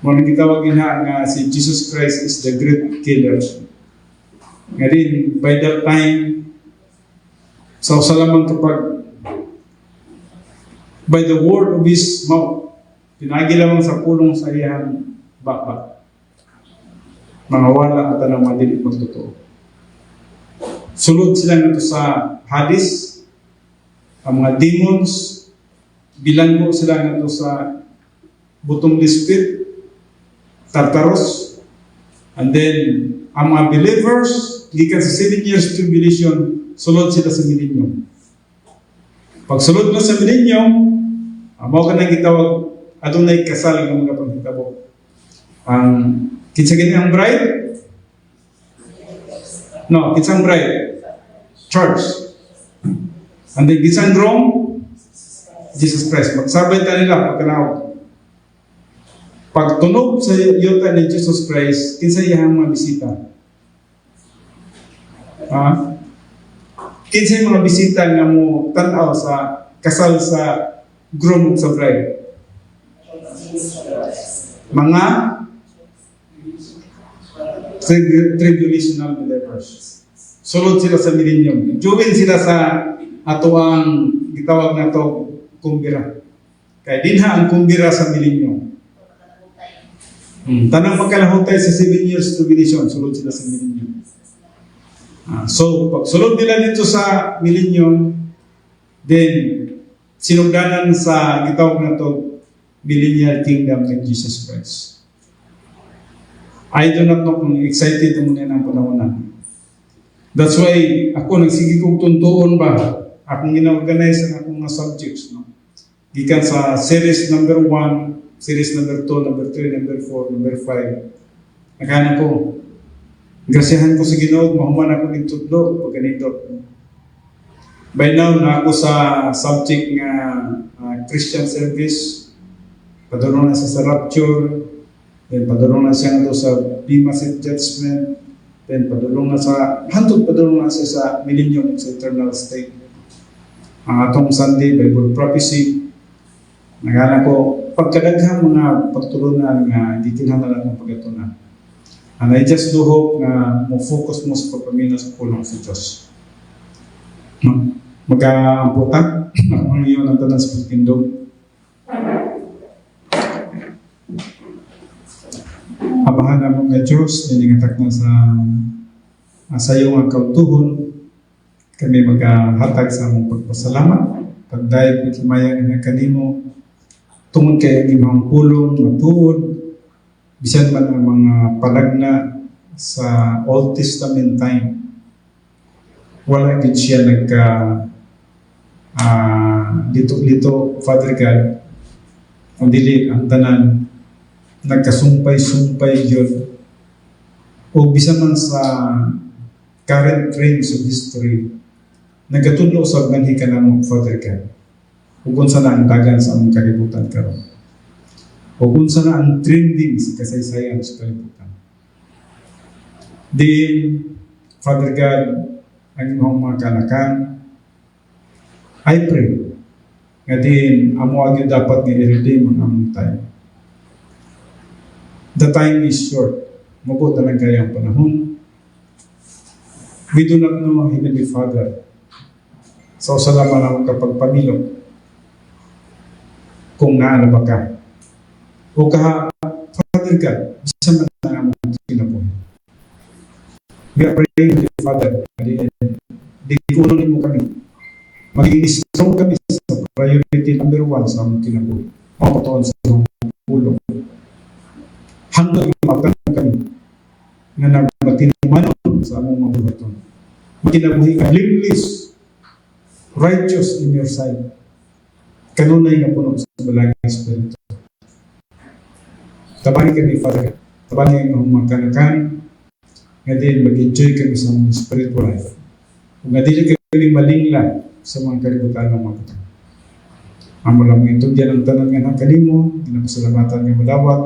[SPEAKER 1] Muna gitawag niya nga si Jesus Christ is the great killer. Nga din, by that time, sa usalamang kapag by the word of his mouth, pinagi lamang sa pulong sa iyang baba. Mga wala at anong mga dili magtotoo. Sulod sila nito sa Hades, ang mga demons, bilanggo sila nito sa bottomless pit, Tartarus, and then ang mga believers, gikan sa 7 years tribulation, sulod sila sa millennium. Pag sulod na sa millennium, mao ka nang gitawag adunay kasal ng mga panghitabo. Ang kinsa gani ang bride? No, kinsa ang bride? Church. And then kinsa ang groom? Jesus Christ. Magsabay ta nila pagkanaw. Pag tunog sa yuta ni Jesus Christ, kinsa iyang mga bisita? Kinsa yung mga bisita nga mo tanaw sa kasal sa groom sa bride? Mga tribulational believers. Sulod sila sa millennium. Join sila sa ato ang gitawag na to kumbira. Kaya dinha ang kumbira sa millennium. Tanang pagkalahutay sa 7 years tribulation, sulod sila sa millennium. So, pag sulod nila dito sa millennium, then sinugdanan sa gitawag na to millennial kingdom ng Jesus Christ. I do not know kung excited mo na ng panahon na. That's why ako nagsige kong tuntuon ba akong gina-organize ang akong mga subjects. No? Gikan sa series number 1, series number 2, number 3, number 4, number 5. Nakana ko, grasyahan ko sa Ginoo, mahuman ako ng tutlo pag ganito. By now, na ako sa subject nga Christian service, padulong na sa rapture, then padulong na siya sa Bema Seat Judgment, then padulong na sa, hantod padulong na siya sa millennium, sa eternal state. Ang atong Sunday, Bible prophecy, nagana ko, pagkadaghang mga pagtulunan nga hindi kinahanglan ng pagatunan. And I just do hope na mo focus mo sa pagpamina sa pulong sa Diyos. Mag-aamputan ang iyon ang tanan sa pagkindog. Abahan na mga Diyos, nilingatak na sa iyong kautuhon, kami maghatag sa mong pagpasalamat, pagdayag at himayang na kanimo, tungod kay ang imong pulong, matuod, bisan man ang mga palagna sa Old Testament time, wala gid siya dito, Father God, ang dili ang tanan, nagkasumpay-sumpay yun, o bisan man sa current trends of history, nagkatudlo sa ganhi ka ng Father God. Ug unsa na ang dagan sa among kalibutan karon. Ug unsa na ang trending sa kasaysayan sa kalibutan. Then, Father God, ang imong mga kanakan, I pray nga din amo agad dapat nga i-redeem ang among time. The time is short. Mabuti lang kaya ang panahon. We do not know, Heavenly Father, sa usalaman naman kapag pamilog, kung naano ba ka. O Father God, isa man na among kinabuhi. We are praying, Father, di kunin mo kami. Magiging strong kami sa priority number 1 sa among kinabuhi. Mapatuon sa iyong pulong. Hanggang mapatuon kami na nagmatinumanon sa among mabuhaton. Magkinabuhi ka, blameless, righteous in your sight. Kanunay nga puno sa balaging Espiritu. Tabangin kami, Father. Tabangin ang mga kanakan. Nga din, mag-enjoy kami sa mga spiritual life. Kung nga din kami malingla sa mga kalibutan ng mga katang. Amo lang ito, diyan ang tanan nga ng kanimo, ginapasalamatan nga madawat,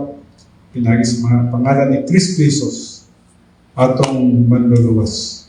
[SPEAKER 1] pinagi sa mga pangalan ni Cristo Jesus, atong manluluwas.